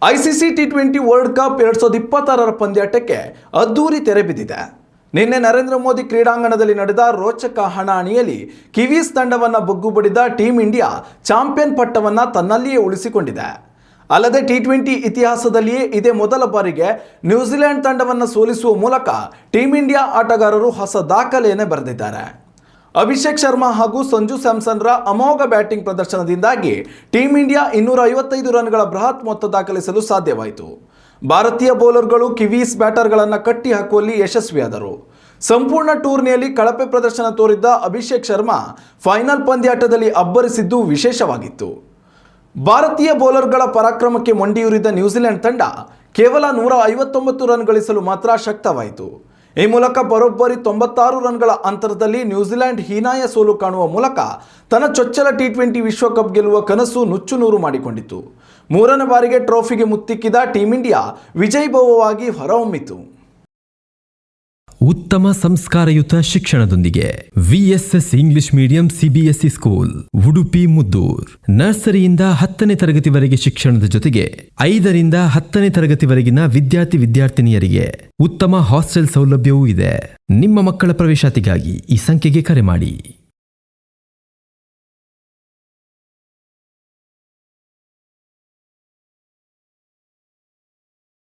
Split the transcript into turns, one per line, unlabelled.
ICC T20 world cup 2026 ಪಂದ್ಯಾಟಕ್ಕೆ ಅದ್ದೂರಿ ತೆರೆ ಬಿದ್ದಿದೆ. ನಿನ್ನೆ ನರೇಂದ್ರ ಮೋದಿ ಕ್ರೀಡಾಂಗಣದಲ್ಲಿ ನಡೆದ ರೋಚಕ ಹಣಾಹಣಿಯಲ್ಲಿ ಕಿವೀಸ್ ತಂಡವನ್ನು ಬಗ್ಗು ಬಡಿದ ಟೀಂ ಇಂಡಿಯಾ ಚಾಂಪಿಯನ್ ಪಟ್ಟವನ್ನು ತನ್ನಲ್ಲಿಯೇ ಉಳಿಸಿಕೊಂಡಿದೆ. ಅಲ್ಲದೆ ಟಿ20 ಇತಿಹಾಸದಲ್ಲಿಯೇ ಇದೇ ಮೊದಲ ಬಾರಿಗೆ ನ್ಯೂಜಿಲೆಂಡ್ ತಂಡವನ್ನು ಸೋಲಿಸುವ ಮೂಲಕ ಟೀಂ ಇಂಡಿಯಾ ಆಟಗಾರರು ಹೊಸ ದಾಖಲೆಯನ್ನೇ ಬರೆದಿದ್ದಾರೆ. ಅಭಿಷೇಕ್ ಶರ್ಮಾ ಹಾಗೂ ಸಂಜು ಸ್ಯಾಮ್ಸನ್ರ ಅಮೋಘ ಬ್ಯಾಟಿಂಗ್ ಪ್ರದರ್ಶನದಿಂದಾಗಿ ಟೀಂ ಇಂಡಿಯಾ 255 ರನ್ಗಳ ಬೃಹತ್ ಮೊತ್ತ ದಾಖಲಿಸಲು ಸಾಧ್ಯವಾಯಿತು. ಭಾರತೀಯ ಬೌಲರ್ಗಳು ಕಿವೀಸ್ ಬ್ಯಾಟರ್ಗಳನ್ನು ಕಟ್ಟಿ ಹಾಕುವಲ್ಲಿ ಯಶಸ್ವಿಯಾದರು. ಸಂಪೂರ್ಣ ಟೂರ್ನಿಯಲ್ಲಿ ಕಳಪೆ ಪ್ರದರ್ಶನ ತೋರಿದ್ದ ಅಭಿಷೇಕ್ ಶರ್ಮಾ ಫೈನಲ್ ಪಂದ್ಯಾಟದಲ್ಲಿ ಅಬ್ಬರಿಸಿದ್ದು ವಿಶೇಷವಾಗಿತ್ತು. ಭಾರತೀಯ ಬೌಲರ್ಗಳ ಪರಾಕ್ರಮಕ್ಕೆ ಮೊಂಡಿಯೂರಿದ ನ್ಯೂಜಿಲೆಂಡ್ ತಂಡ ಕೇವಲ 159 ರನ್ ಗಳಿಸಲು ಮಾತ್ರ ಶಕ್ತವಾಯಿತು. ಈ ಮೂಲಕ ಬರೋಬ್ಬರಿ 96 ರನ್ಗಳ ಅಂತರದಲ್ಲಿ ನ್ಯೂಜಿಲೆಂಡ್ ಹೀನಾಯ ಸೋಲು ಕಾಣುವ ಮೂಲಕ ತನ್ನ ಚೊಚ್ಚಲ ಟಿ20 ವಿಶ್ವಕಪ್ ಗೆಲ್ಲುವ ಕನಸು ನುಚ್ಚುನೂರು ಮಾಡಿಕೊಂಡಿತು. 3ನೇ ಬಾರಿಗೆ ಟ್ರೋಫಿಗೆ ಮುತ್ತಿಕ್ಕಿದ ಟೀಂ ಇಂಡಿಯಾ ವಿಜಯಭವವಾಗಿ ಹೊರಹೊಮ್ಮಿತು.
ಉತ್ತಮ ಸಂಸ್ಕಾರಯುತ ಶಿಕ್ಷಣದೊಂದಿಗೆ VSS English medium CBSE school Udupi Muddur. ನರ್ಸರಿಯಿಂದ 10ನೇ ತರಗತಿವರೆಗೆ ಶಿಕ್ಷಣದ ಜೊತೆಗೆ 5ರಿಂದ 10ನೇ ತರಗತಿವರೆಗಿನ ವಿದ್ಯಾರ್ಥಿನಿಯರಿಗೆ ಉತ್ತಮ ಹಾಸ್ಟೆಲ್ ಸೌಲಭ್ಯವೂ ಇದೆ. ನಿಮ್ಮ ಮಕ್ಕಳ ಪ್ರವೇಶಾತಿಗಾಗಿ ಈ ಸಂಖ್ಯೆಗೆ ಕರೆ ಮಾಡಿ.